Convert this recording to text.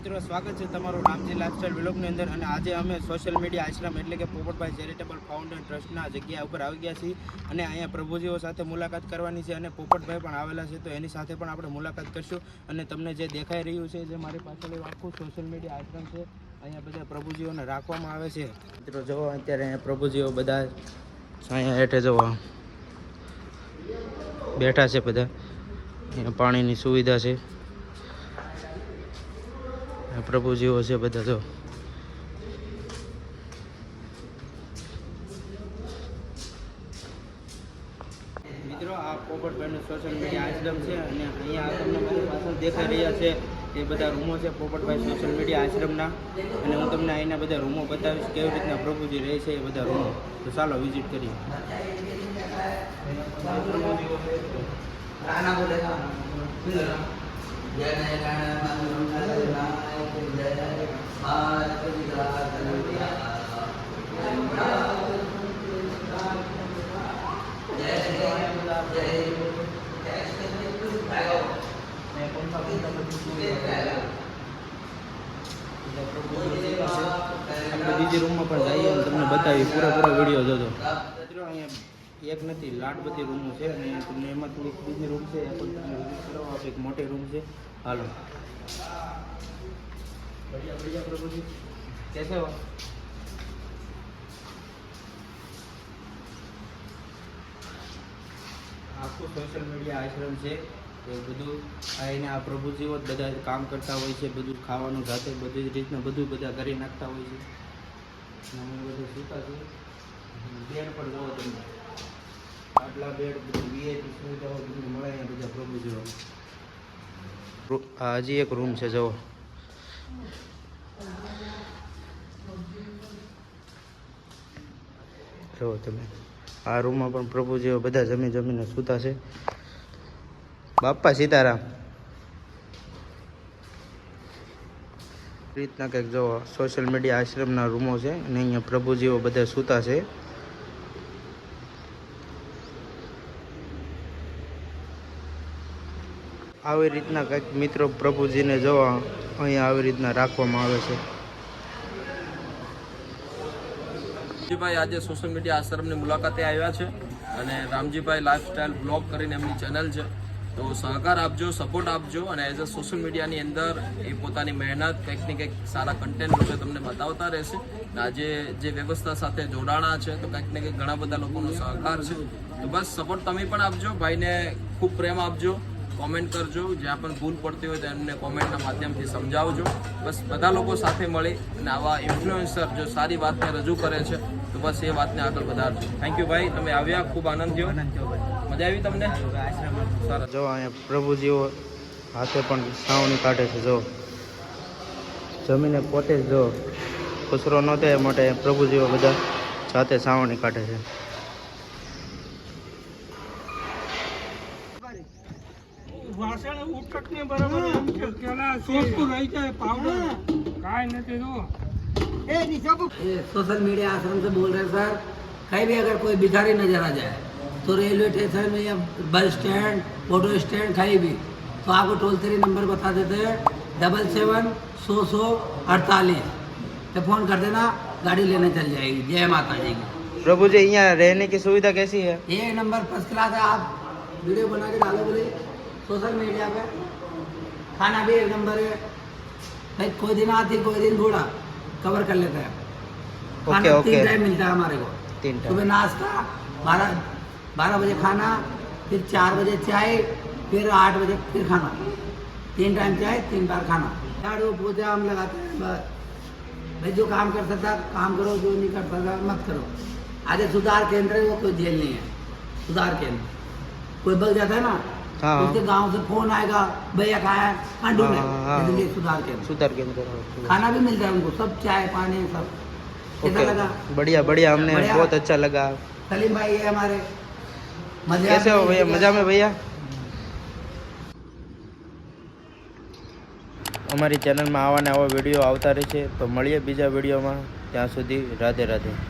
મિત્રો સ્વાગત છે તમારું રામજી લાઇફસ્ટાઇલ વ્લોગની અંદર। અને આજે અમે સોશિયલ મીડિયા આશ્રમ એટલે કે પોપટભાઈ ચેરિટેબલ ફાઉન્ડેશન ટ્રસ્ટના જગ્યા ઉપર આવી ગયા છીએ અને અહીંયા પ્રભુજીઓ સાથે મુલાકાત કરવાની છે અને પોપટભાઈ પણ આવેલા છે, તો એની સાથે પણ આપણે મુલાકાત કરશું। અને તમને જે દેખાઈ રહ્યું છે, જે મારી પાછળ આખું સોશિયલ મીડિયા આશ્રમ છે, અહીંયા બધા પ્રભુજીઓને રાખવામાં આવે છે। મિત્રો જુઓ, અત્યારે અહીંયા પ્રભુજીઓ બધા અહીંયા હેઠે જુઓ બેઠા છે, બધા અહીંયા પાણીની સુવિધા છે, પ્રભુજીઓ છે બધા। જો મિત્રો, આ પોપટભાઈનું સોશિયલ મીડિયા આશ્રમ છે અને અહીંયા તમને મારી પાછળ દેખાઈ રહ્યા છે એ બધા રૂમો છે પોપટભાઈ સોશિયલ મીડિયા આશ્રમના। અને હું તમને અહીંના બધા રૂમો બતાવીશ, કેવી રીતના પ્રભુજી રહે છે એ બધા રૂમો। તો ચાલો વિઝિટ કરીએ। બીજી રૂમમાં પણ જઈએ અને તમને બતાવી પૂરો વિડીયો જોજો। અહીંયા એક નથી, લાટ બધી રૂમો છે અને તમને એમાં થોડીક બીજી રૂમ છે એ પણ તમને વિઝિટ કરાવો। એક મોટી રૂમ છે, હાલો। बढ़िया प्रभु जी, कैसे हो? આખું સોશિયલ મીડિયા આશ્રમ છે, તો બધું આવીને આ પ્રભુજીઓ જ બધા કામ કરતા હોય છે, બધું ખાવાનું જાતે બધી જ રીતના બધું બધા કરી નાખતા હોય છે। અમે બધું સૂતા છે, બેડ પર જવો તમને, આટલા બેડ બધું વીઆઈપી સુવિધાઓ બધું મળે અહીંયા બધા પ્રભુજીઓ। આ હજી એક રૂમ છે, જુઓ જો તમે, આ રૂમમાં પણ પ્રભુજીઓ બધા જમીને સૂતા છે। બાપા સીતારામ રીતના કંઈક જો સોશિયલ મીડિયા આશ્રમના રૂમો છે અને અહીંયા પ્રભુજીઓ બધા સૂતા છે। આવી રીતના કંઈક મિત્રો પ્રભુજીને જોવા અહીંયા આવી રીતના રાખવામાં આવે છે। રામજીભાઈ આજે સોશિયલ મીડિયા આશ્રમની મુલાકાતે આવ્યા છે અને રામજીભાઈ લાઇફસ્ટાઇલ બ્લોગ કરીને એમની ચેનલ છે, તો સહકાર આપજો, સપોર્ટ આપજો। અને એઝ અ સોશિયલ મીડિયાની અંદર એ પોતાની મહેનત કંઈક ને કંઈક સારા કન્ટેન્ટ રૂપે તમને બતાવતા રહેશે। આજે જે વ્યવસ્થા સાથે જોડાણા છે, તો કંઈક ને કંઈક ઘણા બધા લોકોનો સહકાર છે, તો બસ સપોર્ટ તમે પણ આપજો, ભાઈને ખૂબ પ્રેમ આપજો, કોમેન્ટ કરજો, જ્યાં પણ ભૂલ પડતી હોય તો એમને કોમેન્ટના માધ્યમથી સમજાવજો। બસ બધા લોકો સાથે મળી અને આવા ઇન્ફ્લુએન્સર જો સારી વાતને રજૂ કરે છે તો બસ એ વાતને આગળ વધારજો। થેન્ક યુ ભાઈ, તમે આવ્યા, ખૂબ આનંદ થયો, મજા આવી તમને? સરસ। જો અહીંયા પ્રભુજીઓ હાથે પણ સાવણી કાઢે છે, જો જમીને પોતે જ જો કચરો ન થાય એ માટે પ્રભુજીઓ બધા જાતે સાવણી કાઢે છે। વાસણ ઉટક ને બરાબર એમ કે કેલા સોસતું રહી જાય પાવડર કાઈ નથી। જો ये सोशल मीडिया आश्रम से बोल रहे हैं सर। कहीं भी अगर कोई भिखारी नजर आ जाए तो रेलवे स्टेशन में या बस स्टैंड, ऑटो स्टैंड, कहीं भी, तो आपको टोल फ्री नंबर बता देते हैं 77-100-148 पे फोन कर देना, गाड़ी लेने चल जाएगी। जय माता जी की। प्रभु जी, यहाँ रहने की सुविधा कैसी है? ये नंबर फर्स्ट क्लास है। आप वीडियो बना के डालो बोले सोशल मीडिया पे। खाना भी एक नंबर है, भाई कोई दिन आती कोई दिन थोड़ा कवर कर लेते हैं। खाना ओके। 3 टाइम मिलता है हमारे को। 3 टाइम सुबह नाश्ता, 12 बजे खाना, फिर 4 बजे चाय, फिर 8 बजे फिर खाना। 3 टाइम चाय, 3 बार खाना। झाड़ू पोछा हम लगाते हैं बस। भाई जो काम कर सकता काम करो, जो नहीं कर सकता मत करो। आगे सुधार केंद्र है, वो कोई जेल नहीं है। सुधार केंद्र कोई बग जाता है ना, हाँ। उसके गांव से फोन आएगा, भैया कहाँ है, पांडू में। हाँ। इसलिए सुधार केंद्र, सुधार केंद्र खाना भी मिलता है उनको, सब चाय पानी सब। कैसा लगा? बढ़िया बढ़िया, हमने बढ़िया। बहुत अच्छा लगा। सलीम भाई ये हमारे मजा कैसे हो भैया? मजा में भैया? અમારી ચેનલમાં આવા ને આવા વિડીયો આવતા રહે છે, તો મળીએ બીજા વિડીયોમાં। ત્યાં સુધી રાધે રાધે।